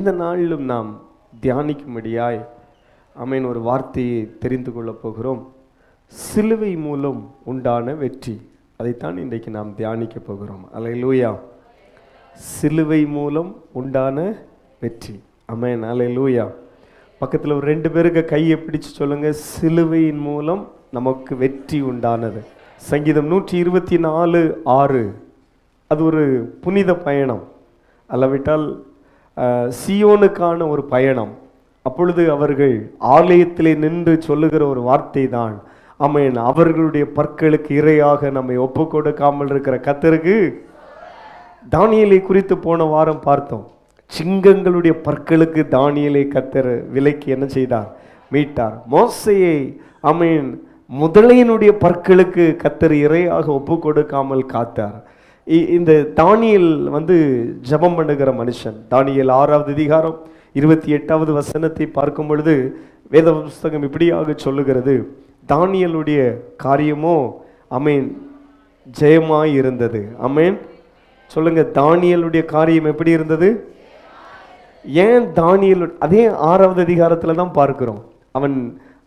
இந்த நாளிலும் நாம் தியானிக்கும்படியாய் ஆமென் ஒரு வார்த்தையை தெரிந்து கொள்ளப் போகிறோம். சிலுவை மூலம் உண்டான வெற்றி, அதைத்தான் இன்றைக்கு நாம் தியானிக்க போகிறோம். அல்லேலூயா. சிலுவை மூலம் உண்டான வெற்றி. ஆமென். அல்லேலூயா. பக்கத்தில் ஒரு 2 பேருக்கு கையை பிடிச்சு சொல்லுங்க, சிலுவையின் மூலம் நமக்கு வெற்றி உண்டானது. சங்கீதம் 124:6. அது ஒரு புனித பயணம், அல்லவிட்டால் சியோனுக்கான ஒரு பயணம். அப்பொழுது அவர்கள் ஆலயத்திலே நின்று சொல்லுகிற ஒரு வார்த்தை தான், ஆமென், அவர்களுடைய பற்களுக்கு இரையாக நம்மை ஒப்பு கொடுக்காமல் இருக்கிற கர்த்தருக்கு. தானியேலை குறித்து போன வாரம் பார்த்தோம். சிங்கங்களுடைய பற்களுக்கு தானியேலை கர்த்தர் விலைக்கு என்ன செய்தார்? மீட்டார். மோசேயை ஆமென் முதலையினுடைய பற்களுக்கு கர்த்தர் இரையாக ஒப்பு கொடுக்காமல் காத்தார். இந்த தானியேல் ஜெபம் பண்ணுகிற மனுஷன். தானியேல் 6வது அதிகாரம் 28வது வசனத்தை பார்க்கும் பொழுது வேத புஸ்தகம் இப்படியாக சொல்லுகிறது, தானியேலுடைய காரியமோ ஆமென் ஜெயமாய் இருந்தது. ஆமென் சொல்லுங்க, தானியேலுடைய காரியம் எப்படி இருந்தது? ஏன் தானியேல்? அதே 6வது அதிகாரத்தில் தான் பார்க்கிறோம். அவன்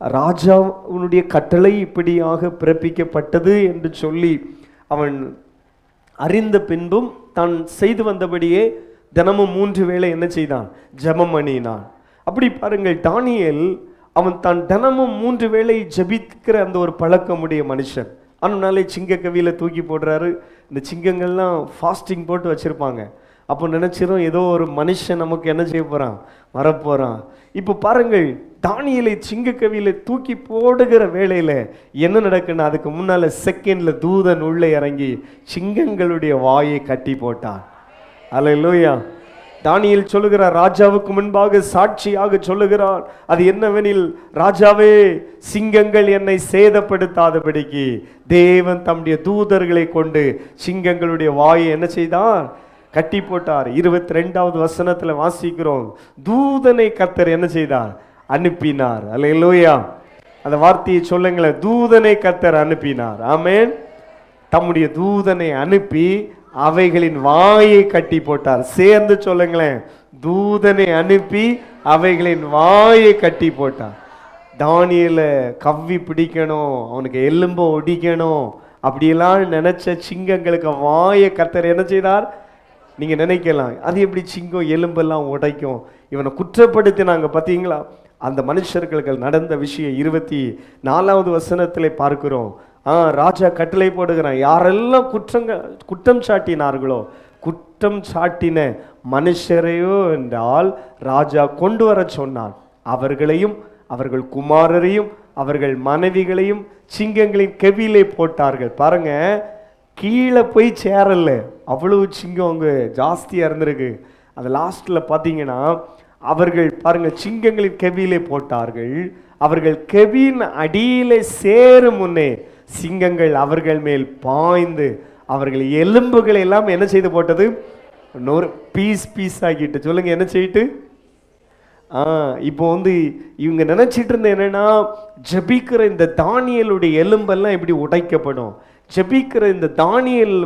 ராஜாவுடைய கட்டளை இப்படியாக பிறப்பிக்கப்பட்டது என்று சொல்லி அவன் அறிந்த பின்பும் தான் செய்து வந்தபடியே தினமும் 3 வேளை என்ன செய்தான்? ஜெபம் பண்ணினான். அப்படி பாருங்கள், தானியேல் அவன் தான் தினமும் 3 வேளை ஜெபிக்கிற அந்த ஒரு பழக்கமுடைய மனுஷன். அதனாலே சிங்க கவியில தூக்கி போடுறாரு. இந்த சிங்கங்கள்லாம் ஃபாஸ்டிங் போட்டு வச்சிருப்பாங்க. அப்போ நினைச்சிரும் ஏதோ ஒரு மனுஷன் நமக்கு என்ன செய்ய போறான், வரப்போறான். இப்போ பாருங்கள், தானியேலை சிங்க கவியில தூக்கி போடுகிற வேளையில என்ன நடக்குன்னா, அதுக்கு முன்னால செகண்ட்ல தூதன் உள்ளே இறங்கி சிங்கங்களுடைய வாயை கட்டி போட்டான். அல்லேலூயா. தானியேல் சொல்லுகிறார், ராஜாவுக்கு முன்பாக சாட்சியாக சொல்லுகிறார், அது என்னவெனில், ராஜாவே, சிங்கங்கள் என்னை சேதப்படுத்தாதபடிக்கு தேவன் தம்முடைய தூதர்களை கொண்டு சிங்கங்களுடைய வாயை என்ன செய்தார்? கட்டி போட்டார். 22வது வசனத்துல வாசிக்கிறோம், தூதனை கர்த்தர் என்ன செய்தார்? அனுப்பினார். அல்லேலூயா. அந்த வார்த்தையை சொல்லுங்களேன், தூதனை கர்த்தர் அனுப்பினார். ஆமென். தம்முடைய தூதனை அனுப்பி அவைகளின் வாயை கட்டி போட்டார். சேர்ந்து சொல்லுங்களேன், தூதனை அனுப்பி அவைகளின் வாயை கட்டி போட்டார். தானியேலை கவ்வி பிடிக்கணும், அவனுக்கு எலும்பை ஒடிக்கணும் அப்படியெல்லாம் நினைச்ச சிங்கங்களுக்கு வாயை கர்த்தர் என்ன செய்தார்? நீங்க நினைக்கலாம், அது எப்படி சிங்கம் எலும்பெல்லாம் உடைக்கும்? இவனை குற்றப்படுத்தினாங்க பார்த்தீங்களா? அந்த மனுஷர்களுக்கு நடந்த விஷயம் 24வது வசனத்திலே பார்க்கிறோம். ராஜா கட்டளை போடுகிறான், யாரெல்லாம் குற்றம் சாட்டினார்களோ, குற்றம் சாட்டின மனுஷரையோ என்றால் ராஜா கொண்டு வர சொன்னான். அவர்களையும் அவர்கள் குமாரரையும் அவர்கள் மனைவிகளையும் சிங்கங்களின் கெவியிலே போட்டார்கள். பாருங்க, கீழே போய் சேரல, அவ்வளவு சிங்கம் அங்கே ஜாஸ்தியாக இருந்திருக்கு. அது லாஸ்ட்ல பார்த்தீங்கன்னா அவர்கள் பாருங்க சிங்கங்களின் கெவியிலே போட்டார்கள். அவர்கள் கெவியின் அடியிலே சேரும் முன்னே சிங்கங்கள் அவர்கள் மேல் பாய்ந்து அவர்கள் எலும்புகளை எல்லாம் என்ன செய்து போட்டது? பீஸ் ஆகிட்டு. சொல்லுங்க, என்ன செய்யிட்டு? இப்போ இவங்க நினைச்சிட்டு இருந்த என்னன்னா, ஜெபிக்கிற இந்த தானியேலுடைய எலும்பெல்லாம் இப்படி உடைக்கப்படும், ஜெபிக்கிற இந்த தானியேல்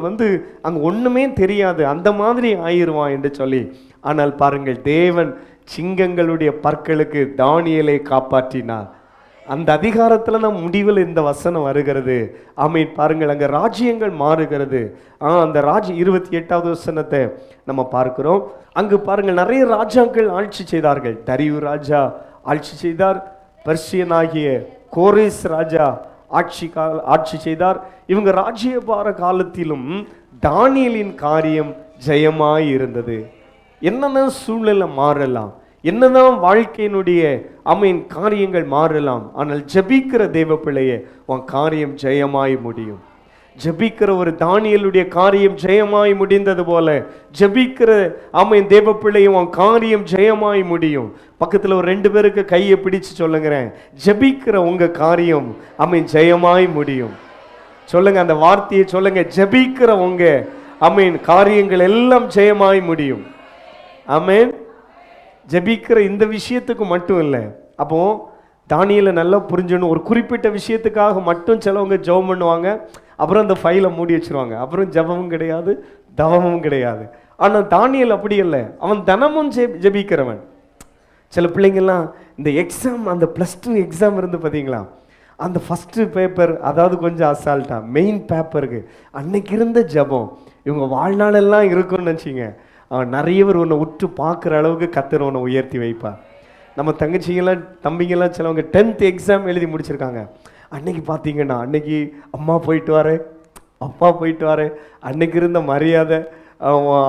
அங்க ஒண்ணுமே தெரியாது, அந்த மாதிரி ஆயிருவான் என்று சொல்லி. ஆனால் பாருங்கள், தேவன் சிங்கங்களுடைய பற்களுக்கு தானியேலை காப்பாற்றினார். அந்த அதிகாரத்துல தான் முடிவில் இந்த வசனம் வருகிறது. ஆமென். பாருங்கள், அங்க ராஜ்யங்கள் மாறுகிறது. அந்த 28வது வசனத்தை நம்ம பார்க்கிறோம். அங்கு பாருங்கள், நிறைய ராஜாக்கள் ஆட்சி செய்தார்கள். தரியு ராஜா ஆட்சி செய்தார். பெர்சியனாகிய கோரேஸ் ராஜா ஆட்சி செய்தார். இவங்க ராஜ்யபார காலத்திலும் தானியேலின் காரியம் ஜெயமாய் இருந்தது. என்னதான் சூழ்நிலை மாறலாம், என்னதான் வாழ்க்கையினுடைய காரியங்கள் மாறலாம், ஆனால் ஜெபிக்கிற தேவ பிள்ளையே உன் காரியம் ஜெயமாய் முடியும். ஜெபிக்கிற ஒரு தானியேலுடைய காரியம் ஜெயமாய் முடிந்தது போல ஜெபிக்கிற தேவ பிள்ளையை உன் காரியம் ஜெயமாய் முடியும். பக்கத்தில் ஒரு 2 பேருக்கு கையை பிடிச்சு சொல்லுங்கிறேன், ஜெபிக்கிற உங்க காரியம் ஜெயமாய் முடியும். சொல்லுங்க, அந்த வார்த்தையை சொல்லுங்க, ஜெபிக்கிற உங்க காரியங்கள் எல்லாம் ஜெயமாய் முடியும். ஆமென். ஜெபிக்கிற இந்த விஷயத்துக்கு மட்டும் இல்லை. அப்போ தானியேலை நல்லா புரிஞ்சணும். ஒரு குறிப்பிட்ட விஷயத்துக்காக மட்டும் சிலவங்க ஜெபம் பண்ணுவாங்க, அப்புறம் அந்த ஃபைலை மூடி வச்சிருவாங்க, அப்புறம் ஜெபமும் கிடையாது, தவமும் கிடையாது. ஆனால் தானியேல் அப்படி இல்லை, அவன் தினமும் ஜெபிக்கிறவன். சில பிள்ளைங்கள்லாம் இந்த எக்ஸாம், அந்த +2 எக்ஸாம் இருந்து பார்த்தீங்களா, அந்த ஃபஸ்ட்டு பேப்பர், அதாவது கொஞ்சம் அசால்ட்டா மெயின் பேப்பருக்கு அன்னைக்கு இருந்த ஜெபம் இவங்க வாழ்நாளெல்லாம் இருக்கும்னு நினச்சிங்க. நிறைய பேர் உன்னை உற்று பார்க்குற அளவுக்கு கர்த்தர் உன்னை உயர்த்தி வைப்பார். நம்ம தங்கச்சிங்கெல்லாம் தம்பிங்கெல்லாம் சிலவங்க 10th எக்ஸாம் எழுதி முடிச்சிருக்காங்க. அன்னைக்கு பார்த்தீங்கன்னா அன்னைக்கு அம்மா போயிட்டு வாரு, அப்பா போயிட்டு வாரு, அன்னைக்கு இருந்த மரியாதை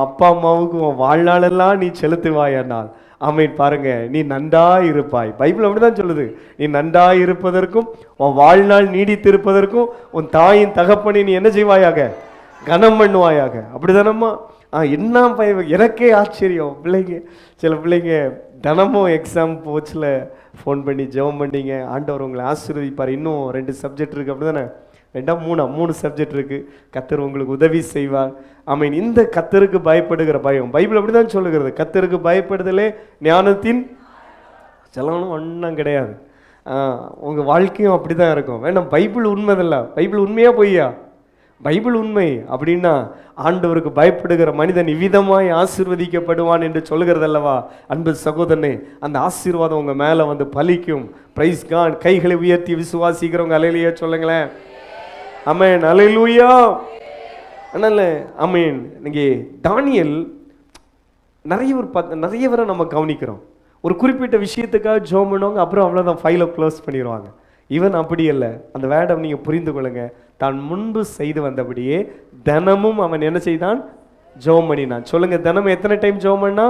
அப்பா அம்மாவுக்கு உன் வாழ்நாளெல்லாம் நீ செலுத்துவாயானால் ஆமென். பாருங்க, நீ நன்றா இருப்பாய். பைபிள் அப்படிதான் சொல்லுது. நீ நன்றா இருப்பதற்கும் உன் வாழ்நாள் நீடித்திருப்பதற்கும் உன் தாயின் தகப்பனை நீ என்ன செய்வாயாக, கனம் பண்ணுவாயாக. அப்படிதானம்மா? என்ன எனக்கே ஆச்சரியம். பிள்ளைங்க, சில பிள்ளைங்க தினமும் எக்ஸாம் போச்சில் ஃபோன் பண்ணி ஜெபம் பண்ணிங்க, ஆண்டவர் உங்களை ஆசீர்வதிப்பார், இன்னும் 2 சப்ஜெக்ட் இருக்குது, அப்படி தானே? 3 சப்ஜெக்ட் இருக்குது, கர்த்தர் உங்களுக்கு உதவி செய்வார். ஆமீன். இந்த கர்த்தருக்கு பயப்படுகிற பயம், பைபிள் அப்படி தான் சொல்லுகிறது. கர்த்தருக்கு பயப்படுதலே ஞானத்தின் செலவனும் ஒன்றும் கிடையாது. உங்கள் வாழ்க்கையும் அப்படி தான் இருக்கும். வேணாம், பைபிள் உண்மைதில்ல. பைபிள் உண்மையா பொய்யா? பைபிள் உண்மை. அப்படின்னா ஆண்டவருக்கு பயப்படுகிற மனிதன் இவ்விதமாய் ஆசீர்வதிக்கப்படுவான் என்று சொல்லுகிறதல்லவா அன்பு சகோதரனே. அந்த ஆசீர்வாதம் உங்கள் மேலே வந்து பலிக்கும். Praise God. கைகளை உயர்த்தி விசுவாசிக்கிறவங்க அல்லேலூயா சொல்லுங்களேன். ஆமென், அல்லேலூயா. அதனால ஆமென். நீங்கள் தானியேல் நிறைய பேரை நம்ம கவனிக்கிறோம். ஒரு குறிப்பிட்ட விஷயத்துக்காக ஜெபம் பண்ணுவாங்க, அப்புறம் அவ்வளோதான், ஃபைலை க்ளோஸ் பண்ணிடுவாங்க. இவன் அப்படி இல்லை. அந்த வேடம் நீங்கள் புரிந்து கொள்ளுங்க. தான் முன்பு செய்து வந்தபடியே தினமும் அவன் என்ன செய்தான்? ஜெபம் பண்ணினான். சொல்லுங்க, தினமும் எத்தனை டைம் ஜெபம் பண்ணா?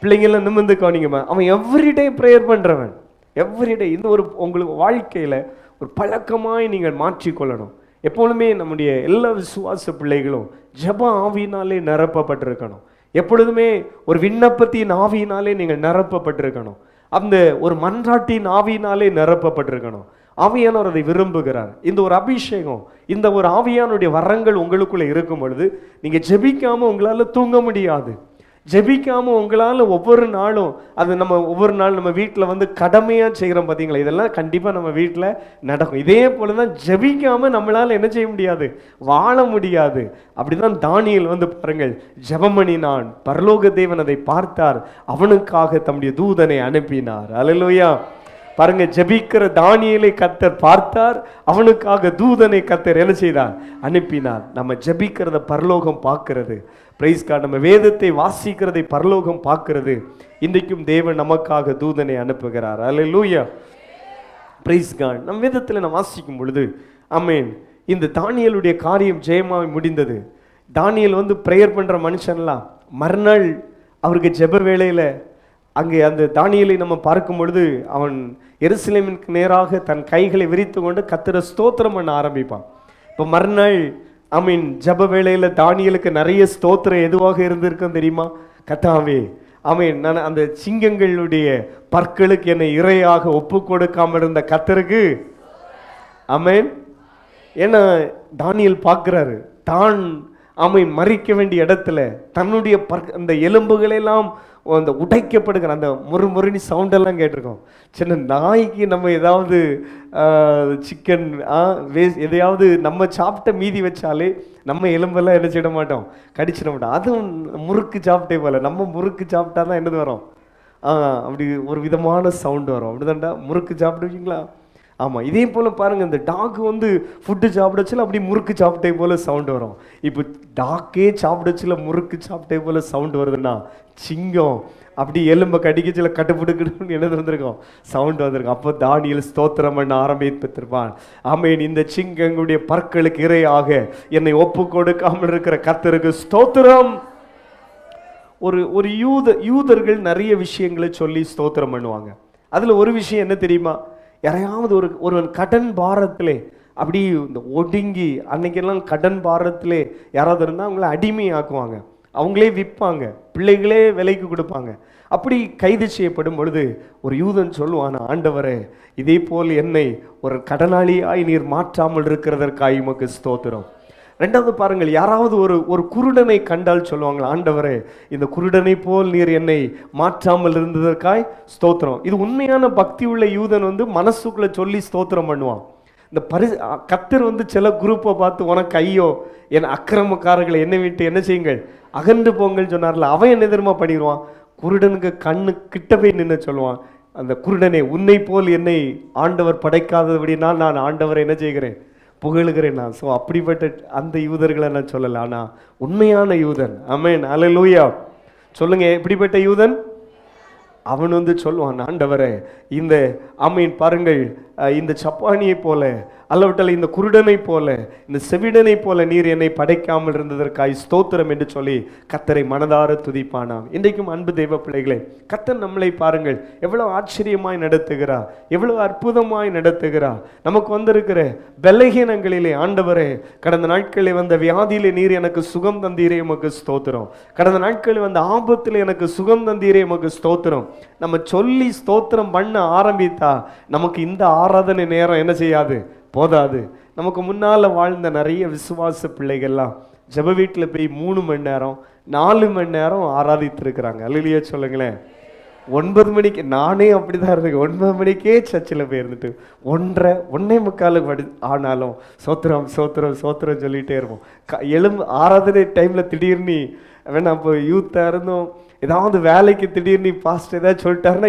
பிள்ளைங்கெல்லாம் நிமிர்ந்து கவனிங்கம்மா. அவன் எவ்ரிடே ப்ரேயர் பண்ணுறவன், எவ்ரிடே. இந்த ஒரு உங்களுக்கு வாழ்க்கையில் ஒரு பழக்கமாய் நீங்கள் மாற்றிக்கொள்ளணும். எப்பொழுதுமே நம்முடைய எல்லா விசுவாச பிள்ளைகளும் ஜெப ஆவியினாலே நிரப்பப்பட்டிருக்கணும். எப்பொழுதுமே ஒரு விண்ணப்பத்தின் ஆவியினாலே நீங்கள் நிரப்பப்பட்டிருக்கணும். அந்த ஒரு மன்றாட்டின் ஆவியினாலே நிரப்பப்பட்டிருக்கணும். ஆவியானவர் அதை விரும்புகிறார். இந்த ஒரு அபிஷேகம், இந்த ஒரு ஆவியானுடைய வரங்கள் உங்களுக்குள்ள இருக்கும் பொழுது நீங்க ஜெபிக்காம உங்களால தூங்க முடியாது. ஜெபிக்காம உங்களால் ஒவ்வொரு நாளும் அது ஒவ்வொரு நாள் நம்ம வீட்டில் வந்து கடமையாக செய்கிறோம் பார்த்தீங்களா, இதெல்லாம் கண்டிப்பாக நம்ம வீட்டில் நடக்கும். இதே போல தான் ஜெபிக்காமல் நம்மளால் என்ன செய்ய முடியாது, வாழ முடியாது. அப்படிதான் தானியேல் வந்து பாருங்கள், ஜெபமணினான், பரலோக தேவன் அதை பார்த்தார், அவனுக்காக தம்முடைய தூதனை அனுப்பினார். அல்லேலூயா. பாருங்க, ஜெபிக்கிற தானியேலை கர்த்தர் பார்த்தார், அவனுக்காக தூதனை கர்த்தர் என்ன செய்தார், அனுப்பினார். நம்ம ஜெபிக்கிறத பரலோகம் பார்க்கிறது. Praise God. நம்ம வேதத்தை வாசிக்கிறதை பரலோகம் பார்க்கிறது. இன்றைக்கும் தேவன் நமக்காக தூதனை அனுப்புகிறார். அல்லேலூயா. Praise God. நம்ம வேதத்தில் நம்ம வாசிக்கும் பொழுது ஆமென், இந்த தானியேலுடைய காரியம் ஜெயமாய் முடிந்தது. தானியேல் வந்து பிரேயர் பண்ற மனுஷன்லாம் மறுநாள் அவருக்கு ஜெப வேளையில அங்கே அந்த தானியேலை நம்ம பார்க்கும் பொழுது அவன் எருசலேமிற்கு நேராக தன் கைகளை விரித்து கொண்டு கர்த்தரை ஸ்தோத்திரம் பண்ண ஆரம்பிப்பான். இப்போ மறுநாள் ஆமீன் ஜெப வேளையில தானியேலுக்கு நிறைய ஸ்தோத்திரம் எதுவாக இருந்திருக்கும் தெரியுமா? கர்த்தாவே ஆமீன், நான் அந்த சிங்கங்களுடைய பற்களுக்கு என்னை இரையாக ஒப்பு கொடுக்காமல் இருந்த கர்த்தருக்கு ஆமீன். ஏன்னா தானியேல் பார்க்கிறாரு, தான் ஆமீன் மறிக்க வேண்டிய இடத்துல தன்னுடைய அந்த எலும்புகளெல்லாம் அந்த உடைக்கப்படுகிற அந்த முறுமுறுனி சவுண்டெல்லாம் கேட்டிருக்கோம். சின்ன நாய்க்கு நம்ம ஏதாவது சிக்கன் எதையாவது நம்ம சாப்பிட்ட மீதி வச்சாலே நம்ம எலும்பெல்லாம் என்ன செய்ய மாட்டோம், கடிச்சிட மாட்டோம். அதுவும் முறுக்கு சாப்பிட்டே போல, நம்ம முறுக்கு சாப்பிட்டா தான் என்னது வரும், அப்படி ஒரு விதமான சவுண்டு வரும். அப்படிதான்டா முறுக்கு சாப்பிடுவீங்களா? ஆமாம். இதே போல் பாருங்கள், இந்த டாக் வந்து ஃபுட்டு சாப்பிடச்சில அப்படி முறுக்கு சாப்பிட்டே போல் சவுண்டு வரும். இப்போ டாக்கே சாப்பிடச்சில முறுக்கு சாப்பிட்டே போல் சவுண்டு வருதுன்னா, சிங்கம் அப்படி எலும்பை கடிக்கச்சில கட்டுப்பிடுக்கணும்னு என்ன வந்திருக்கோம், சவுண்டு வந்திருக்கும். அப்போ தானியேல் ஸ்தோத்திரம் பண்ண ஆரம்பித்திருப்பான். ஆமேன், இந்த சிங்கங்களுடைய பற்களுக்கு இரையாக என்னை ஒப்பு கொடுக்காமல் இருக்கிற கர்த்தருக்கு ஸ்தோத்திரம். ஒரு யூதர்கள் நிறைய விஷயங்களை சொல்லி ஸ்தோத்திரம் பண்ணுவாங்க. அதில் ஒரு விஷயம் என்ன தெரியுமா? யாரையாவது ஒருவன் கடன் பாரத்திலே அப்படி இந்த ஒடுங்கி, அன்னைக்கெல்லாம் கடன் பாரத்திலே யாராவது இருந்தால் அவங்கள அடிமையாக்குவாங்க, அவங்களே விற்பாங்க, பிள்ளைகளே விலைக்கு கொடுப்பாங்க. அப்படி கைது செய்யப்படும் பொழுது ஒரு யூதன் சொல்லுவான், ஆண்டவரே இதே போல் என்னை ஒரு கடனாளியாய் நீர் மாற்றாமல் இருக்கிறதற்காக உமக்கு ஸ்தோத்திரம். ரெண்டாவது பாருங்கள், யாராவது ஒரு குருடனை கண்டால் சொல்லுவாங்க, ஆண்டவரே இந்த குருடனை போல் நீர் என்னை மாற்றாமல் இருந்ததற்காய் ஸ்தோத்திரம். இது உண்மையான பக்தி உள்ள யூதன் வந்து மனசுக்குள்ள சொல்லி ஸ்தோத்திரம் பண்ணுவான். இந்த கர்த்தர் வந்து சில குரூப்பை பார்த்து, உனக்கு ஐயோ என் அக்கிரமக்காரர்களை என்னை விட்டு என்ன செய்யுங்கள் அகன்று போங்கன்னு சொன்னார்ல, அவன் என்ன தெரியுமா பண்ணிடுவான்? குருடனுக்கு கண்ணு கிட்ட போய் நின்று சொல்லுவான், அந்த குருடனே, உன்னை போல் என்னை ஆண்டவர் படைக்காதபடினால் நான் ஆண்டவரை என்ன செய்கிறேன்? புகழுகிறேன் நான். ஸோ அப்படிப்பட்ட அந்த யூதர்களை நான் சொல்லலை, ஆனால் உண்மையான யூதன். ஆமென், அல்லேலூயா. சொல்லுங்க, எப்படிப்பட்ட யூதன்? அவன் வந்து சொல்லுவான், ஆண்டவரே, இந்த ஆமீன் பாருங்கள், இந்த சப்பானியை போல அல்லவட்டால் இந்த குருடனை போல இந்த செவிடனை போல நீர் என்னை படைக்காமல் இருந்ததற்காய் ஸ்தோத்திரம் என்று சொல்லி கர்த்தரை மனதார துதிப்பானாம். இன்றைக்கும் அன்பு தெய்வ பிள்ளைகளே, கர்த்தர் நம்மளை பாருங்கள் எவ்வளவு ஆச்சரியமாய் நடத்துகிறார், எவ்வளவு அற்புதமாய் நடத்துகிறார். நமக்கு வந்திருக்கிற பலகீனங்களிலே ஆண்டவரே, கடந்த நாட்களில் வந்த வியாதியிலே நீர் எனக்கு சுகம் தந்தீரே, உமக்கு ஸ்தோத்திரம். கடந்த நாட்களில் வந்த ஆபத்தில் எனக்கு சுகம் தந்தீரே, உமக்கு ஸ்தோத்திரம். நம்ம சொல்லி ஸ்தோத்திரம் பண்ண ஆரம்பித்தா நமக்கு இந்த ஆராதனை நேரம் என்ன செய்யாது? போதாது. நமக்கு முன்னால் வாழ்ந்த நிறைய விசுவாச பிள்ளைகள்லாம் ஜெப வீட்டில் போய் 3 மணி நேரம் 4 மணி நேரம் ஆராதித்திருக்கிறாங்க. அல்லேலூயா சொல்லுங்களேன். 9 மணிக்கு, நானே அப்படிதான் இருந்தேன், 9 மணிக்கே சர்ச்சில் போய் இருந்துட்டு 1:45 ஆனாலும் சோத்திரம் சோத்திரம் சோத்திரம் சொல்லிகிட்டே இருப்போம். ஆராதனை டைமில் திடீர்னு வேணா இப்போ யூத்தாக இருந்தோம், ஏதாவது வேலைக்கு திடீர்னு பாஸ்ட் ஏதாவது சொல்லிட்டாருன்னா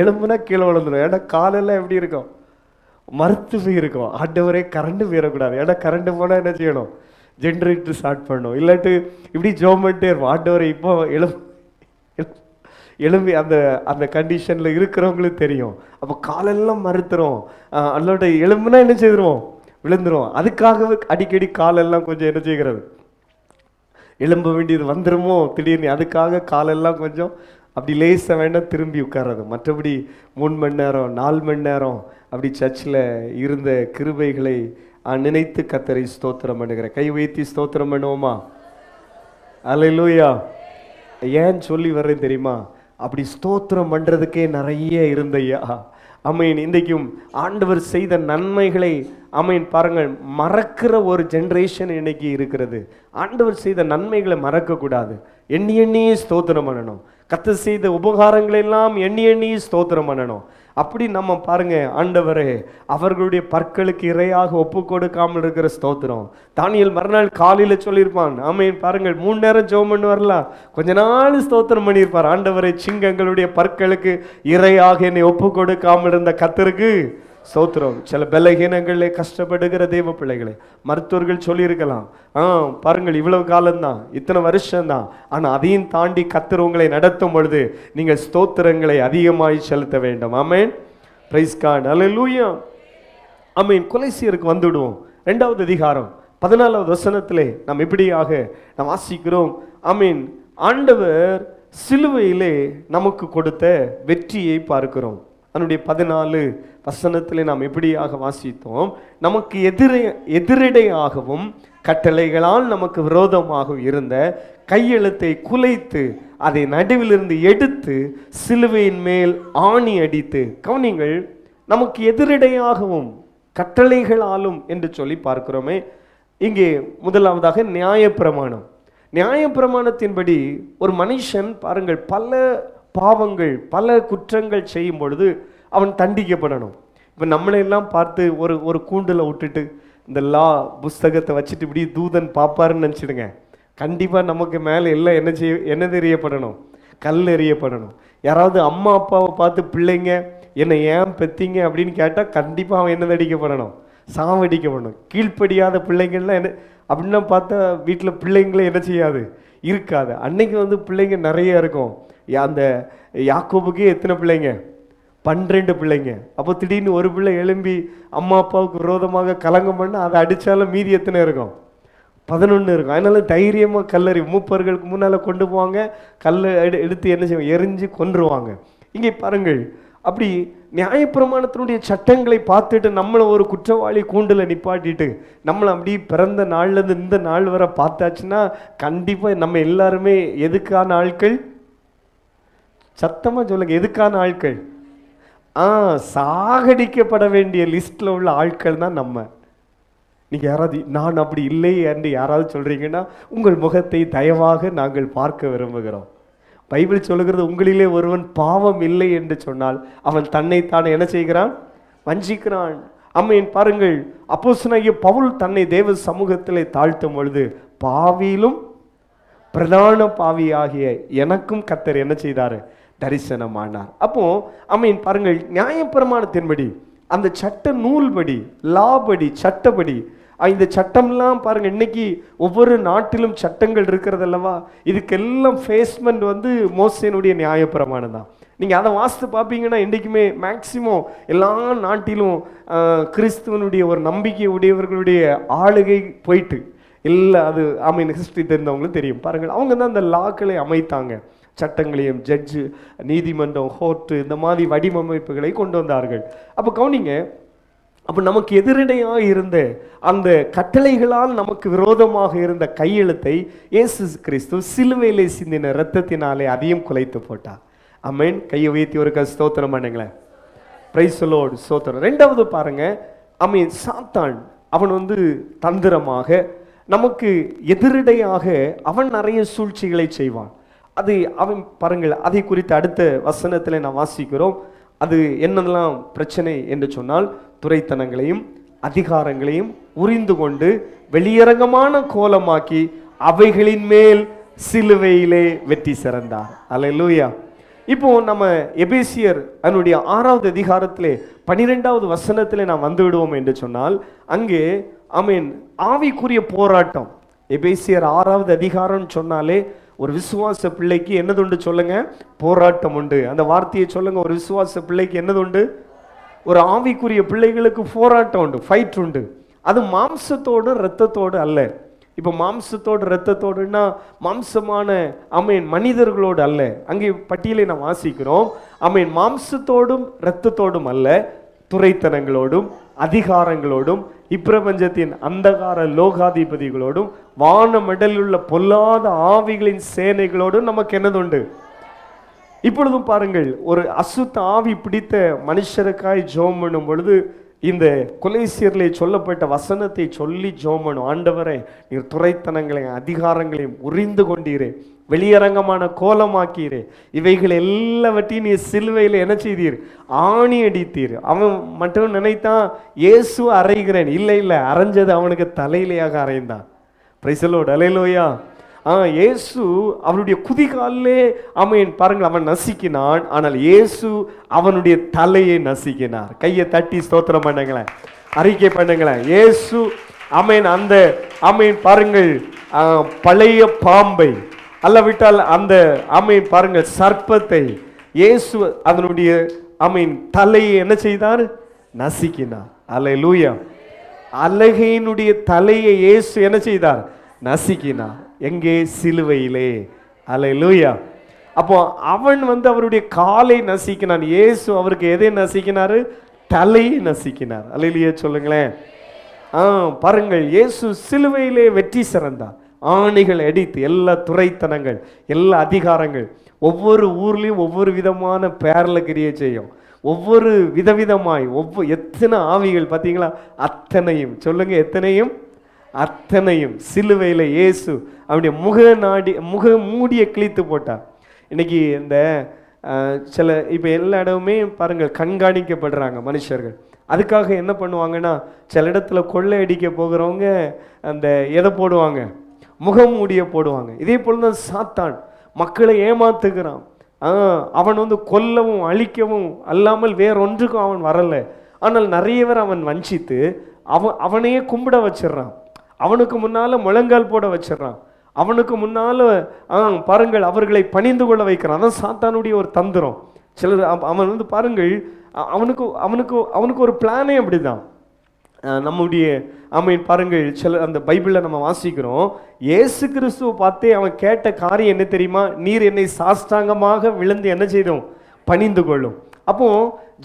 எலும்புனா கீழே விழுந்துடும். ஏன்னா காலெல்லாம் எப்படி இருக்கும்? மறுத்து போயிருக்கும். ஆண்டவரே கரண்ட் போயிடக்கூடாது. ஏன்னா கரண்ட் போனால் என்ன செய்யணும்? ஜென்ரேட்டர் ஸ்டார்ட் பண்ணணும். இல்லாட்டு இப்படி ஜோம் பண்ணிட்டே இருப்போம். ஆண்டவரை இப்போ எலும்பி அந்த அந்த கண்டிஷனில் இருக்கிறவங்களுக்கு தெரியும். அப்போ காலெல்லாம் மறுத்துரும். அதோட எலும்புனா என்ன செய்திருவோம்? விழுந்துரும். அதுக்காகவே அடிக்கடி காலெல்லாம் கொஞ்சம் என்ன செய்கிறது? எலும்ப வேண்டியது வந்துருமோ திடீர்னு, அதுக்காக காலெல்லாம் கொஞ்சம் அப்படி லேசாக வேண்டாம் திரும்பி உட்கார்றது. மற்றபடி 3 மணி நேரம் 4 மணி நேரம் அப்படி சர்ச்சில் இருந்த கிருபைகளை நினைத்து கர்த்தரை ஸ்தோத்திரம் பண்ணுகிறேன். கை வைத்து ஸ்தோத்திரம் பண்ணுவோமா? அல்லேலூயா. ஏன் சொல்லி வர்றேன் தெரியுமா? அப்படி ஸ்தோத்திரம் பண்ணுறதுக்கே நிறைய இருந்தையா. ஆமீன். இன்றைக்கும் ஆண்டவர் செய்த நன்மைகளை ஆமீன் பாருங்கள் மறக்கிற ஒரு ஜென்ரேஷன் இன்னைக்கு இருக்கிறது. ஆண்டவர் செய்த நன்மைகளை மறக்கக்கூடாது. எண்ணி எண்ணியே ஸ்தோத்திரம் பண்ணணும். கர்த்தர் செய்த உபகாரங்களை எல்லாம் எண்ணி எண்ணியே ஸ்தோத்திரம் பண்ணணும். அப்படி நம்ம பாருங்க, ஆண்டவரே அவர்களுடைய பற்களுக்கு இரையாக ஒப்பு கொடுக்காமல் இருக்கிற ஸ்தோத்திரம். தானியேல் மறுநாள் காலையில் சொல்லியிருப்பான், ஆமீன் பாருங்கள் 3 நேரம் ஜெபம் பண்ணி வரலாம், கொஞ்ச நாள் ஸ்தோத்திரம் பண்ணியிருப்பார். ஆண்டவரை சிங்கங்களுடைய பற்களுக்கு இரையாக என்னை ஒப்பு கொடுக்காமல் இருந்த கர்த்தருக்கு ஸ்தோத்திரம். சில பலகீனங்களே கஷ்டப்படுகிற தெய்வ பிள்ளைகளை மருத்துவர்கள் சொல்லியிருக்கலாம், பாருங்கள் இவ்வளவு காலம்தான், இத்தனை வருஷம்தான், ஆனால் அதையும் தாண்டி கர்த்தர் உங்களை நடத்தும் பொழுது நீங்கள் ஸ்தோத்திரங்களை அதிகமாய் செலுத்த வேண்டும். ஆமென், பிரைஸ் காட், அல்லேலூயா. ஆமென். கொலைசியருக்கு வந்துடுவோம். 2வது அதிகாரம் 14வது வசனத்திலே நாம் இப்படியாக நாம் வாசிக்கிறோம். ஆமென். ஆண்டவர் சிலுவையிலே நமக்கு கொடுத்த வெற்றியை பார்க்கிறோம். அதனுடைய 14 வசனத்திலே நாம் எப்படியாக வாசித்தோம்? நமக்கு எதிரிடையாகவும் கட்டளைகளால் நமக்கு விரோதமாக இருந்த கையெழுத்தை குலைத்து அதை நடுவிலிருந்து எடுத்து சிலுவையின் மேல் ஆணி அடித்து. கவனிங்கள், நமக்கு எதிரிடையாகவும் கட்டளைகளாலும் என்று சொல்லி பார்க்கிறோமே. இங்கே முதலாவதாக நியாயப்பிரமாணம். நியாயப்பிரமாணத்தின்படி ஒரு மனுஷன் பாருங்கள் பல பாவங்கள் பல குற்றங்கள் செய்யும் பொழுது அவன் தண்டிக்கப்படணும். இப்போ நம்மளையெல்லாம் பார்த்து ஒரு கூண்டில் விட்டுட்டு இந்த லா புஸ்தகத்தை வச்சுட்டு இப்படி தூதன் பார்ப்பாருன்னு நினச்சிடுங்க. கண்டிப்பாக நமக்கு மேலே எல்லாம் என்ன எறியப்படணும்? கல் எறியப்படணும். யாராவது அம்மா அப்பாவை பார்த்து பிள்ளைங்க என்னை ஏன் பெத்தீங்க அப்படின்னு கேட்டால் கண்டிப்பாக அவன் என்ன அடிக்கப்படணும்? சாவடிக்கப்படணும். கீழ்ப்படியாத பிள்ளைங்கள்லாம் என்ன அப்படின்னா பார்த்தா வீட்டில் பிள்ளைங்களே என்ன செய்யாது? இருக்காது. அன்னைக்கு வந்து பிள்ளைங்க நிறைய இருக்கும். அந்த யாக்கோபுக்கே எத்தனை பிள்ளைங்க? 12 பிள்ளைங்க. அப்போ திடீர்னு ஒரு பிள்ளை எழும்பி அம்மா அப்பாவுக்கு விரோதமாக கலங்கம் பண்ண அதை அடித்தாலும் மீதி எத்தனை இருக்கும்? 11 இருக்கும். அதனால தைரியமாக கல்லறி மூப்பர்களுக்கு முன்னால் கொண்டு போவாங்க. கல்லை எடுத்து என்ன செய்வாங்க? எரிஞ்சு கொன்றுவாங்க. இங்கே பாருங்கள், அப்படி நியாயப்பிரமாணத்தினுடைய சட்டங்களை பார்த்துட்டு நம்மளை ஒரு குற்றவாளி கூண்டில் நிப்பாட்டிட்டு நம்மளை அப்படி பிறந்த நாள்லேருந்து இந்த நாள் வரை பார்த்தாச்சுன்னா கண்டிப்பாக நம்ம எல்லாருமே எதுக்கான ஆட்கள்? சத்தமாக சொல்லுங்க, எதுக்கான ஆட்கள்? சாகடிக்கப்பட வேண்டிய லிஸ்ட்ல உள்ள ஆட்கள் தான் நம்ம. நீங்க யாராவது நான் அப்படி இல்லை என்று யாராவது சொல்றீங்கன்னா உங்கள் முகத்தை தயவாக நாங்கள் பார்க்க விரும்புகிறோம். பைபிள் சொல்லுகிறது, உங்களிலே ஒருவன் பாவம் இல்லை என்று சொன்னால் அவன் தன்னைத்தானே என்ன செய்கிறான்? வஞ்சிக்கிறான். ஆமென். பாருங்கள், அப்போஸ்தலனாகிய பவுல் தன்னை தேவ சமூகத்திலே தாழ்த்தும் பொழுது பாவியிலும் பிரதான பாவியாகிய எனக்கும் கர்த்தர் என்ன செய்தாரு? தரிசனமானார். அப்போ பாருங்கள், நியாயப்பிரமாணத்தின்படி, அந்த சட்ட நூல்படி, லாபடி, சட்டப்படி, இந்த சட்டம்லாம் பாருங்க, இன்னைக்கு ஒவ்வொரு நாட்டிலும் சட்டங்கள் இருக்கிறது அல்லவா? இதுக்கெல்லாம் ஃபேஸ்மெண்ட் மோசேனுடைய நியாயப்பிரமாணம் தான். நீங்கள் அதை வாசித்து பார்ப்பீங்கன்னா இன்றைக்குமே மேக்சிமம் எல்லா நாட்டிலும் கிறிஸ்துவனுடைய ஒரு நம்பிக்கை உடையவர்களுடைய ஆளுகை போயிட்டு இல்லை. அது ஹிஸ்ட்ரி தெரிந்தவங்களும் தெரியும். பாருங்கள், அவங்க தான் அந்த லாக்களை அமைத்தாங்க. சட்டங்களையும், ஜட்ஜு, நீதிமன்றம், கோர்ட்டு, இந்த மாதிரி வடிவமைப்புகளை கொண்டு வந்தார்கள். அப்போ கவனிங்க, அப்போ நமக்கு எதிரடையாக இருந்த அந்த கட்டளைகளால் நமக்கு விரோதமாக இருந்த கையெழுத்தை இயேசு கிறிஸ்து சிலுவையிலே சிந்தின இரத்தத்தினாலே அதையும் குலைத்து போட்டார். ஆமென். கையை உயர்த்தி ஒரு ஸ்தோத்திரம் பண்ணுங்களேன். Praise the Lord. ஸ்தோத்திரம். ரெண்டாவது பாருங்க, சாத்தான் அவன் தந்திரமாக நமக்கு எதிரடையாக அவன் நிறைய சூழ்ச்சிகளை செய்வான். அது அவன் பாருங்கள், அதை குறித்து அடுத்த வசனத்தில் நான் வாசிக்கிறோம். அது என்னெல்லாம் பிரச்சனை என்று சொன்னால், துரைத்தனங்களையும் அதிகாரங்களையும் உரிந்து கொண்டு வெளியரங்கமான கோலமாக்கி அவைகளின் மேல் சிலுவையிலே வெற்றி சிறந்தார். அல்லேலூயா. இப்போ நம்ம எபேசியர் அதனுடைய 6வது அதிகாரத்திலே 12வது வசனத்திலே நாம் வந்து விடுவோம் என்று சொன்னால், அங்கே ஆவிக்குரிய போராட்டம். எபேசியர் 6வது அதிகாரம் சொன்னாலே ஒரு விசுவாச பிள்ளைக்கு என்னதுண்டு சொல்லுங்க? போராட்டம் உண்டு. அந்த வார்த்தையை சொல்லுங்க. ஒரு விசுவாச பிள்ளைக்கு என்னதுண்டு? ஒரு ஆவிக்குரிய பிள்ளைகளுக்கு போராட்டம் உண்டு, ஃபைட் உண்டு. அது மாம்சத்தோடு இரத்தத்தோடு அல்ல. இப்போ மாம்சத்தோடு இரத்தத்தோடுன்னா மாம்சமான மனிதர்களோடு அல்ல. அங்கே பட்டியலை நான் வாசிக்கிறோம். மாம்சத்தோடும் இரத்தத்தோடும் அல்ல, துரைத்தனங்களோடும் அதிகாரங்களோடும் இப்பிரபஞ்சத்தின் அந்தகார லோகாதிபதிகளோடும் வானமடலில் உள்ள பொல்லாத ஆவிகளின் சேனைகளோடும் நமக்கு என்னதுண்டு? இப்பொழுதும் பாருங்கள், ஒரு அசுத்த ஆவி பிடித்த மனுஷருக்காய் ஜெபம் பண்ணும் பொழுது இந்த கொலைசீரிலே சொல்லப்பட்ட வசனத்தை சொல்லி ஜெபம் பண்ணும். ஆண்டவரே, நீர் துரைத்தனங்களையும் அதிகாரங்களையும் உரிந்து கொண்டீரே, வெளியரங்கமான கோலமாக்கீரே, இவைகள் எல்லாவற்றையும் நீ சிலுவையில் என்ன செய்தீர்? ஆணி அடித்தீர். அவன் மட்டும் நினைத்தான் இயேசு அறைகிறேன். இல்லை இல்லை, அரைஞ்சது அவனுக்கு தலையிலேயாக அறைந்தான். Praise the Lord. அல்லேலூயா. இயேசு அவனுடைய குதிகாலே பாருங்கள், அவன் நசுக்கினான். ஆனால் இயேசு அவனுடைய தலையை நசுக்கினார். கையை தட்டி ஸ்தோத்திரம் பண்ணுங்களேன், அறிக்கை பண்ணுங்களேன். இயேசு அந்த பாருங்கள், பழைய பாம்பை அல்லவிட்டால் அந்த பாருங்கள் சர்ப்பத்தை இயேசு அதனுடைய தலையை என்ன செய்தார்? நசுக்கினார். அல்லேலூயா. அலகையினுடைய தலையை இயேசு என்ன செய்தார்? நசுக்கினார். எங்கே? சிலுவையிலே. அல்லேலூயா. அப்போ அவன் அவருடைய காலை நசுக்கினான். இயேசு அவருக்கு எதை நசுக்கினாரு? தலையை நசுக்கினார். அல்லேலூயா சொல்லுங்களேன். பாருங்கள், இயேசு சிலுவையிலே வெற்றி சிறந்தார். ஆணிகள் அடித்து எல்லா துரைத்தனங்கள், எல்லா அதிகாரங்கள், ஒவ்வொரு ஊர்லேயும் ஒவ்வொரு விதமான பேரில் கிரியை செய்யும். ஒவ்வொரு விதவிதமாய் எத்தனை ஆவிகள் பார்த்தீங்களா? அத்தனையும் சொல்லுங்க, அத்தனையும் சிலுவையில் இயேசு அவனுடைய முக மூடியை கிழித்து போட்டார். இன்னைக்கு இந்த சில இப்போ எல்லா இடமுமே பாருங்கள் கண்காணிக்கப்படுறாங்க மனுஷர்கள். அதுக்காக என்ன பண்ணுவாங்கன்னா, சில இடத்துல கொள்ளை அடிக்க போகிறவங்க அந்த எதை போடுவாங்க? முகமூடியை போடுவாங்க. இதே போல தான் சாத்தான் மக்களை ஏமாத்துகிறான். அவன் கொல்லவும் அழிக்கவும் அல்லாமல் வேறொன்றுக்கும் அவன் வரலை. ஆனால் நிறைய பேர் அவன் வஞ்சித்து அவனையே கும்பிட வச்சிடறான். அவனுக்கு முன்னால முழங்கால் போட வச்சிடறான். அவனுக்கு முன்னால பாருங்கள் அவர்களை பணிந்து கொள்ள வைக்கிறான். அதான் சாத்தானுடைய ஒரு தந்திரம். சிலர் அவன் பாருங்கள், அவனுக்கு ஒரு பிளானே அப்படிதான். நம்முடைய பாருங்கள், சில அந்த பைபிளில் நம்ம வாசிக்கிறோம், இயேசு கிறிஸ்துவை பார்த்தே அவன் கேட்ட காரியம் என்ன தெரியுமா? நீர் என்னை சாஷ்டாங்கமாக விழுந்து என்ன செய்தோம்? பணிந்து கொள்ளும். அப்போ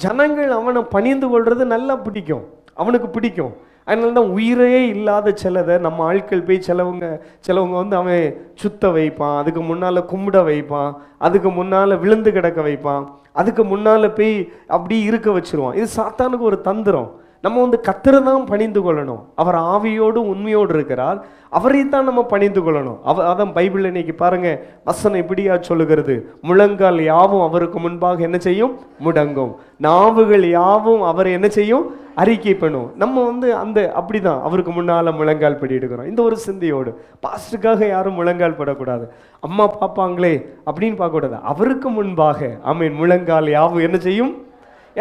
ஜனங்கள் அவனை பணிந்து கொள்றது நல்லா பிடிக்கும், அவனுக்கு பிடிக்கும். அதனால தான் உயிரே இல்லாத சிலதை நம்ம ஆட்கள் போய் சிலவங்க அவன் சுத்த வைப்பான், அதுக்கு முன்னால் கும்பிட வைப்பான், அதுக்கு முன்னால் விழுந்து கிடக்க வைப்பான், அதுக்கு முன்னால் போய் அப்படி இருக்க வச்சிருவான். இது சாத்தானுக்கு ஒரு தந்திரம். நம்ம வந்து கர்த்தரை தான் பணிந்து கொள்ளணும். அவர் ஆவியோடு உண்மையோடு இருக்கிறார், அவரை தான் நம்ம பணிந்து கொள்ளணும். அதான் பைபிள் இன்னைக்கு பாருங்க, வசனம் இப்படியா சொல்லுகிறது, முழங்கால் யாவும் அவருக்கு முன்பாக என்ன செய்யும், முடங்கும், நாவுகள் யாவும் அவரை என்ன செய்யும், அறிக்கை பண்ணும். நம்ம வந்து அந்த அப்படிதான் அவருக்கு முன்னால முழங்கால் படி எடுக்கிறோம். இந்த ஒரு சிந்தையோடு பாஸ்டுக்காக யாரும் முழங்கால் படக்கூடாது, அம்மா பார்ப்பாங்களே அப்படின்னு பார்க்கக்கூடாது. அவருக்கு முன்பாக ஆமென் முழங்கால் யாவும் என்ன செய்யும்.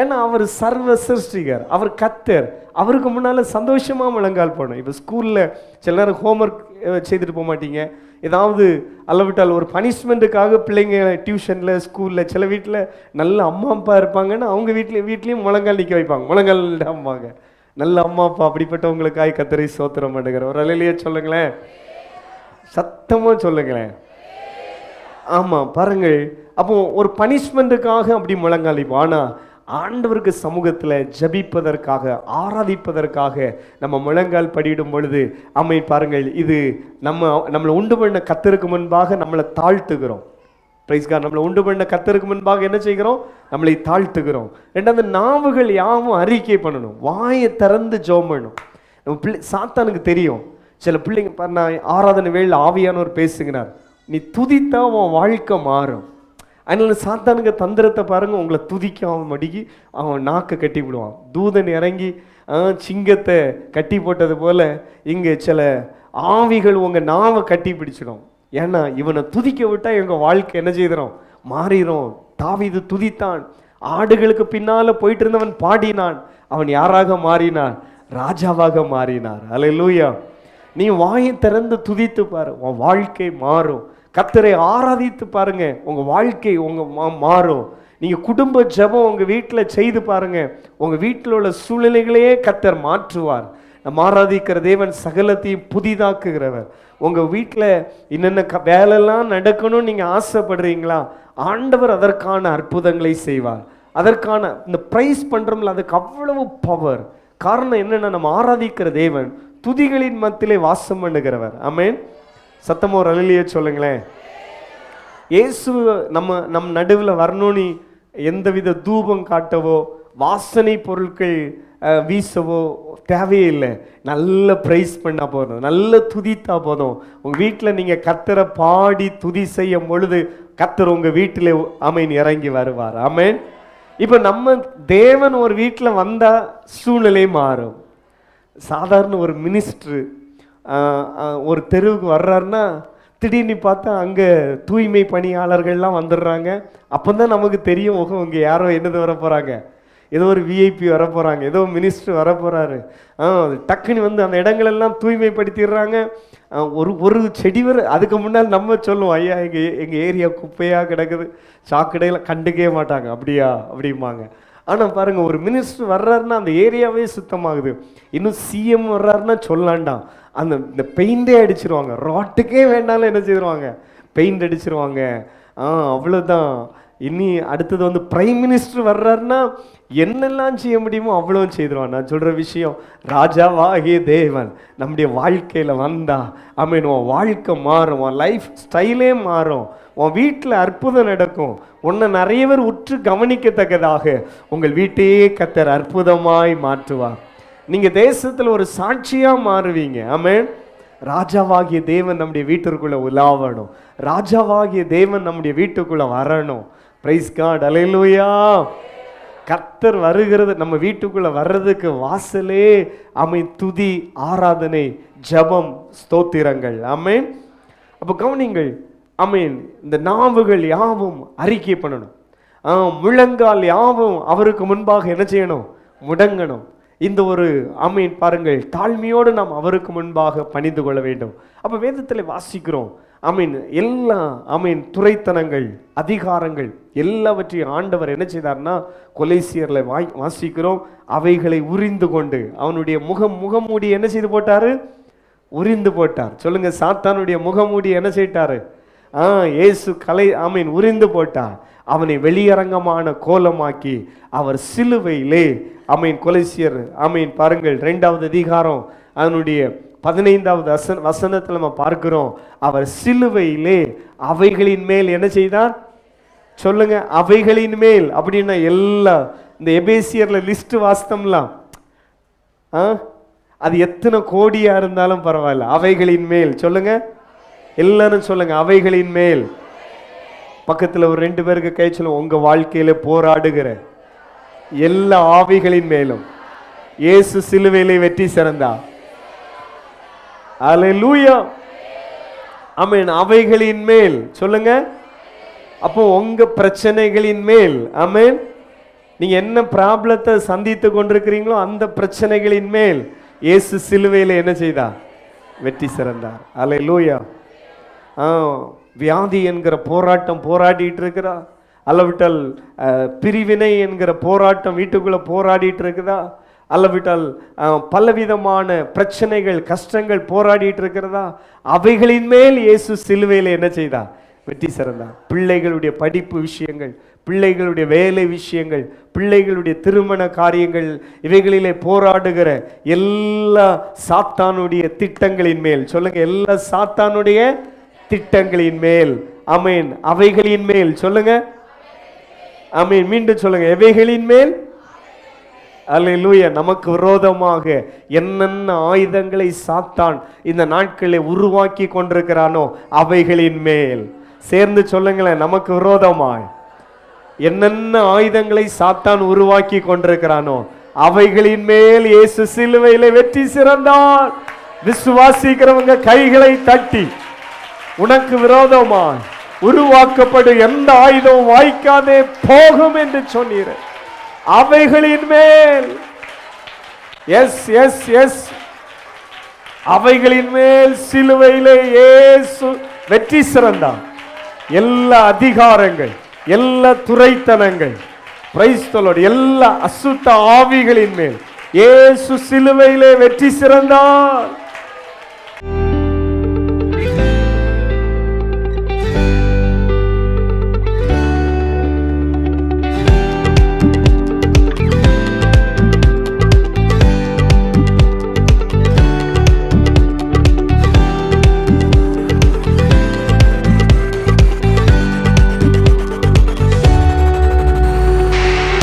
ஏன்னா அவர் சர்வ சிருஷ்டிகர், அவர் கர்த்தர், அவருக்கு முன்னால் சந்தோஷமாக முழங்கால் போடணும். இப்போ ஸ்கூலில் சில நேரம் ஹோம்ஒர்க் செய்துட்டு போக மாட்டீங்க, ஏதாவது அல்லவிட்டால் ஒரு பனிஷ்மெண்ட்டுக்காக பிள்ளைங்க டியூஷனில் ஸ்கூலில் சில வீட்டில் நல்ல அம்மா அப்பா இருப்பாங்கன்னா அவங்க வீட்லேயும் முழங்கால் நிற்க வைப்பாங்க, முழங்கால் அம்மாங்க. நல்ல அம்மா அப்பா அப்படிப்பட்டவங்களுக்காக கர்த்தரை ஸ்தோத்திரம் பண்ணுகிறேன். ஒரு அல்லேலூயா சொல்லுங்களேன், சத்தமாக சொல்லுங்களேன். ஆமாம் பாருங்கள், அப்போ ஒரு பனிஷ்மெண்ட்டுக்காக அப்படி முழங்கால் நிற்போம். ஆனால் ஆண்டவருக்கு சமூகத்தில் ஜபிப்பதற்காக ஆராதிப்பதற்காக நம்ம முழங்கால் படியிடும் பொழுது ஆமென் பாருங்கள், இது நம்மளை உண்டு பண்ண கர்த்தருக்கு முன்பாக நம்மளை தாழ்த்துகிறோம். Praise God. நம்மளை உண்டு பண்ண கர்த்தருக்கு முன்பாக என்ன செய்கிறோம், நம்மளை தாழ்த்துகிறோம். ரெண்டாவது நாவுகள் யாவும் அறிக்கை பண்ணணும், வாயை திறந்து ஜெபம் பண்ணணும். நம்ம சாத்தானுக்கு தெரியும், சில பிள்ளைங்க நான் ஆராதனை வேளையில் ஆவியானவர் பேசுகிறார், நீ துதித்தா உன் வாழ்க்கை மாறும். அதனால சாத்தானுக்கு தந்திரத்தை பாருங்க, உங்களை துதிக்க அவன் மடிக்கி அவன் நாக்கை கட்டி விடுவான். தூதன் இறங்கி சிங்கத்தை கட்டி போட்டது போல இங்கே சில ஆவிகள் உங்கள் நாவை கட்டி பிடிச்சிடும். ஏன்னா இவனை துதிக்க விட்டா எங்கள் வாழ்க்கை என்ன செய்கிறோம், மாறிடும். தாவீது துதித்தான், ஆடுகளுக்கு பின்னால் போயிட்டு இருந்தவன் பாடினான், அவன் யாராக மாறினான், ராஜாவாக மாறினார். அல்லேலூயா. நீ வாயை திறந்து துதித்து பாரு, உன் வாழ்க்கை மாறும். கர்த்தரை ஆராதித்து பாருங்க, உங்க வாழ்க்கை மாறும். நீங்க குடும்ப ஜெபம் உங்க வீட்டில் செய்து பாருங்க, உங்க வீட்டில் உள்ள சூழ்நிலைகளையே கர்த்தர் மாற்றுவார். நம்ம ஆராதிக்கிற தேவன் சகலத்தையும் புதிதாக்குகிறவர். உங்க வீட்டில் என்னென்ன வேலையெல்லாம் நடக்கணும்னு நீங்க ஆசைப்படுறீங்களா, ஆண்டவர் அதற்கான அற்புதங்களை செய்வார். அதற்கான இந்த பிரைஸ் பண்றோம்ல, அதுக்கு அவ்வளவு பவர். காரணம் என்னன்னா, நம்ம ஆராதிக்கிற தேவன் துதிகளின் மத்தியிலே வாசம் பண்ணுகிறவர். ஆமென். சத்தமா ஒரு அல்லேலூயா சொல்லுங்களேன். இயேசு நம்ம நடுவில் வரணும்னு எந்தவித தூபம் காட்டவோ வாசனை பொருட்கள் வீசவோ தேவையில்லை. நல்ல பிரைஸ் பண்ணா போதும், நல்ல துதித்தா போதும். உங்க வீட்டில் நீங்க கர்த்தரை பாடி துதி செய்யும் பொழுது கர்த்தர் உங்க வீட்டில் ஆமென் இறங்கி வருவார். ஆமென். இப்போ நம்ம தேவன் ஒரு வீட்டில் வந்தா சூழ்நிலை மாறும். சாதாரண ஒரு மினிஸ்டர் ஒரு தெருவுக்கு வர்றாருன்னா திடீர்னு பார்த்தா அங்கே தூய்மை பணியாளர்கள்லாம் வந்துடுறாங்க. அப்போ தான் நமக்கு தெரியும், ஓஹோ இங்கே யாரோ என்னது வர போகிறாங்க, ஏதோ ஒரு விஐபி வர போகிறாங்க, ஏதோ மினிஸ்டர் வர போகிறாரு. டக்குன்னு வந்து அந்த இடங்களெல்லாம் தூய்மைப்படுத்திடுறாங்க. ஒரு செடி வர அதுக்கு முன்னால் நம்ம சொல்லுவோம், ஐயா எங்கள் ஏரியா குப்பையாக கிடக்குது, சாக்கடையில் கண்டுக்கவே மாட்டாங்க, அப்படியா அப்படிம்பாங்க. ஆனால் பாருங்கள், ஒரு மினிஸ்டர் வர்றாருன்னா அந்த ஏரியாவே சுத்தமாகுது. இன்னும் சிஎம் வர்றாருன்னா சொல்லாண்டாம், இந்த பெயிண்டே அடிச்சிருவாங்க, ரோட்டுக்கே வேணாலும் என்ன செய்வாங்க, பெயிண்ட் அடிச்சிருவாங்க. அவ்வளோதான். இனி அடுத்தது வந்து பிரைம் மினிஸ்டர் வர்றாருன்னா என்னெல்லாம் செய்ய முடியுமோ அவ்வளோ செய்திருவான். நான் சொல்கிற விஷயம், ராஜாவாகிய தேவன் நம்முடைய வாழ்க்கையில் வந்தா ஆமென், உன் வாழ்க்கை மாறும், உன் லைஃப் ஸ்டைலே மாறும், உன் வீட்டில் அற்புதம் நடக்கும். உன்னை நிறைய பேர் உற்று கவனிக்கத்தக்கதாக உங்கள் வீட்டையே கர்த்தர் அற்புதமாய் மாற்றுவார். நீங்கள் தேசத்தில் ஒரு சாட்சியாக மாறுவீங்க. ஆமென். ராஜாவாகிய தேவன் நம்முடைய வீட்டிற்குள்ளே உலாவணும், ராஜாவாகிய தேவன் நம்முடைய வீட்டுக்குள்ளே வரணும். Praise God. அல்லேலூயா. கர்த்தர் வருகிறது நம்ம வீட்டுக்குள்ளே வர்றதுக்கு வாசலே ஆமென் துதி, ஆராதனை, ஜெபம், ஸ்தோத்திரங்கள். ஆமென். அப்போ கவனிங்கள், ஆமென். இந்த நாவுகள் யாவும் அறிக்கை பண்ணணும், முழங்கால் யாவும் அவருக்கு முன்பாக என்ன செய்யணும், முடங்கணும். இந்த ஒரு ஆமென் பாருங்கள், தாழ்மையோடு நாம் அவருக்கு முன்பாக பணிந்து கொள்ள வேண்டும். அப்போ வேதத்தில் வாசிக்கிறோம், ஆமென், எல்லா ஆமென் துரைத்தனங்கள், அதிகாரங்கள் எல்லாவற்றையும் ஆண்டவர் என்ன செய்தார்னா கொலைசியர்ல வாசிக்கிறோம், அவைகளை உரிந்து கொண்டு அவனுடைய முகமூடி என்ன செய்து போட்டாரு, உரிந்து போட்டார். சொல்லுங்க, சாத்தானுடைய முகமூடி என்ன செய்தாரு, இயேசு ஆமென் உரிந்து போட்டார். அவனை வெளியரங்கமான கோலமாக்கி அவர் சிலுவையிலே ஆமென் கொலைசியர் ஆமென் பாருங்கள் 2வது அதிகாரம் அதனுடைய 15வது வசனத்தில் நம்ம பார்க்கிறோம், அவர் சிலுவையிலே அவைகளின் மேல் என்ன செய்தார், சொல்லுங்க, அவைகளின் மேல். அப்படின்னா எல்லா இந்த எபேசியர்ல லிஸ்ட் வாஸ்தம்லாம் அது எத்தனை கோடியா இருந்தாலும் பரவாயில்ல, அவைகளின் மேல் சொல்லுங்க, எல்லாரும் சொல்லுங்க, அவைகளின் மேல். பக்கத்துல ஒரு 2 பேருக்கு கை சொல்லுங்க, உங்க வாழ்க்கையில போராடுகிற எல்லா ஆவிகளின் மேலும் இயேசு சிலுவையிலே வெற்றி சிறந்தார். அல்லேலூயா, ஆமென். அவைகளின் மேல் சொல்லுங்க. அப்போ உங்க பிரச்சனைகளின் மேல், ஆமென். நீங்க என்ன ப்ராப்ளத்தை சந்தித்து கொண்டிருக்கிறீங்களோ அந்த பிரச்சனைகளின் மேல் இயேசு சிலுவையிலே என்ன செய்தார்? வெற்றி சிறந்தார். அல்லேலூயா. வியாதி என்கிற போராட்டம் போராடிட்டு இருக்கிறா, அல்லவிட்டால் பிரிவினை என்கிற போராட்டம் வீட்டுக்குள்ள போராடிட்டு இருக்குதா, அல்லவிட்டால் பலவிதமான பிரச்சனைகள் கஷ்டங்கள் போராடிட்டு இருக்கிறதா, அவைகளின் மேல் இயேசு சிலுவையில் என்ன செய்தார்? வெற்றி சிறந்தார். பிள்ளைகளுடைய படிப்பு விஷயங்கள், பிள்ளைகளுடைய வேலை விஷயங்கள், பிள்ளைகளுடைய திருமண காரியங்கள், இவைகளிலே போராடுகிற எல்லா சாத்தானுடைய திட்டங்களின் மேல் சொல்லுங்க, எல்லா சாத்தானுடைய திட்டங்களின் மேல், ஆமென், அவைகளின் மேல் சொல்லுங்க, ஆமென். மீண்டும் சொல்லுங்க, எவைகளின் மேல். அல்லேலூயா. நமக்கு விரோதமாக என்னென்ன ஆயுதங்களை சாத்தான் இந்த நாட்களில் உருவாக்கி கொண்டிருக்கிறானோ அவைகளின் மேல். சேர்ந்து சொல்லுங்களேன், நமக்கு விரோதமாய் என்னென்ன ஆயுதங்களை சாத்தான் உருவாக்கி கொண்டிருக்கிறானோ அவைகளின் மேல் இயேசு சிலுவையிலே வெற்றி சிறந்தார். விசுவாசிக்கிறவங்க கைகளை தட்டி, உனக்கு விரோதமாய் உருவாக்கப்படும் எந்த ஆயுதம் வாய்க்காதே போகும் என்று சொன்னீர். அவைகளின் மேல், எஸ் எஸ் எஸ், அவைகளின் மேல் சிலுவையிலே இயேசு வெற்றி சிறந்தார். எல்லா அதிகாரங்கள், எல்லா துரைத்தனங்கள், பிரைஸ் தி லார்ட், எல்லா அசுத்த ஆவிகளின் மேல் இயேசு சிலுவையிலே வெற்றி சிறந்தார்.